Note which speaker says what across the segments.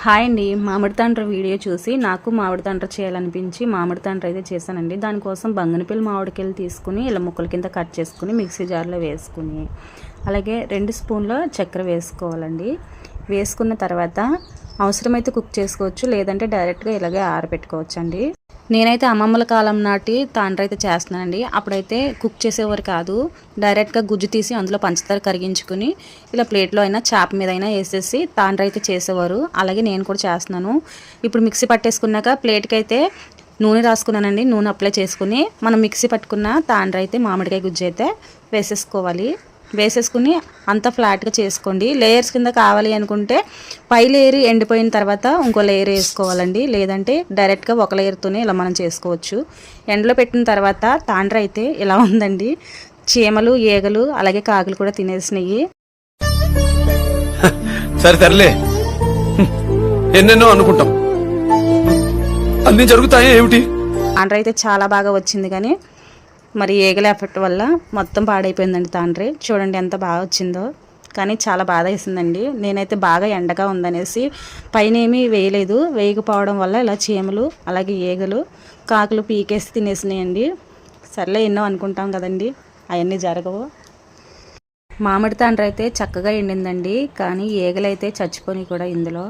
Speaker 1: Hi అండి. మామిడి తాండ్ర video చూసి నాకు మామిడి తాండ్ర చేయాలనిపించి మామిడి తాండ్ర అయితే చేశానండి. దానికోసం బంగినపల్లి మామిడికాయలు తీసుకుని ఇలా ముక్కల కింద కట్ చేసుకుని మిక్సీ జార్లో వేసుకుని అలాగే 2 స్పూన్ల చక్కెర వేసుకోవాలండి. వేసుకున్న తర్వాత అవసరమైతే కుక్ చేసుకోవచ్చు, లేదంటే డైరెక్ట్గా ఇలాగే ఆరబెట్టుకోవచ్చు అండి. నేనైతే అమ్మమ్మల కాలం నాటి తాండ్ర అయితే చేస్తున్నానండి. అప్పుడైతే కుక్ చేసేవారు కాదు, డైరెక్ట్గా గుజ్జు తీసి అందులో పంచదార కరిగించుకుని ఇలా ప్లేట్లో అయినా చాప మీద అయినా వేసేసి తాండ్ర అయితే చేసేవారు. అలాగే నేను కూడా చేస్తున్నాను. ఇప్పుడు మిక్సీ పట్టేసుకున్నాక ప్లేట్కి అయితే నూనె రాసుకున్నానండి. నూనె అప్లై చేసుకుని మనం మిక్సీ పట్టుకున్న తాండ్ర అయితే మామిడికాయ గుజ్జు అయితే వేసేసుకోవాలి. వేసేసుకుని అంతా ఫ్లాట్గా చేసుకోండి. లేయర్స్ కింద కావాలి అనుకుంటే పై లేయర్ ఎండిపోయిన తర్వాత ఇంకో లేయర్ వేసుకోవాలండి, లేదంటే డైరెక్ట్గా ఒక లేయర్తోనే ఇలా మనం చేసుకోవచ్చు. ఎండలో పెట్టిన తర్వాత తాండ్ర అయితే ఇలా ఉందండి. చీమలు, ఈగలు అలాగే కాకులు కూడా తినేసినాయి.
Speaker 2: సరే తరలే, ఎన్నెన్నో అనుకుంటాం, అన్ని జరుగుతాయి ఏమిటి.
Speaker 1: తాండ్ర అయితే చాలా బాగా వచ్చింది, కానీ మరి ఈగల ఎఫెక్ట్ వల్ల మొత్తం పాడైపోయిందండి తాండ్రి. చూడండి ఎంత బాగా వచ్చిందో, కానీ చాలా బాధ వేసిందండి. నేనైతే బాగా ఎండగా ఉందనేసి పైన ఏమీ వేయలేదు. వేయకపోవడం వల్ల ఇలా చీమలు అలాగే ఈగలు కాకులు పీకేసి తినేసినాయండి. సర్లే, ఎన్నో అనుకుంటాం కదండి, అవన్నీ జరగవు. మామిడి తాండ్ర అయితే చక్కగా ఎండిందండి, కానీ ఈగలైతే చచ్చిపోయి కూడా ఇందులో.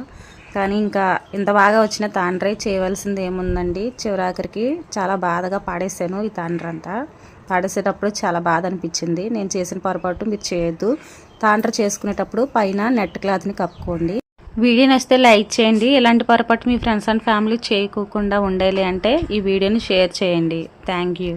Speaker 1: కానీ ఇంకా ఇంత బాగా వచ్చిన తాండ్ర చేయవలసింది ఏముందండి, చివరాఖరికి చాలా బాధగా పాడేసాను. ఈ తాండ్ర అంతా పాడేసేటప్పుడు చాలా బాధ అనిపించింది. నేను చేసిన పొరపాటు మీరు చేయొద్దు. తాండ్ర చేసుకునేటప్పుడు పైన నెట్ క్లాత్ని కప్పుకోండి. వీడియో నచ్చితే లైక్ చేయండి. ఇలాంటి పొరపాటు మీ ఫ్రెండ్స్ అండ్ ఫ్యామిలీ చేయకోకుండా ఉండాలి అంటే ఈ వీడియోని షేర్ చేయండి. Thank you.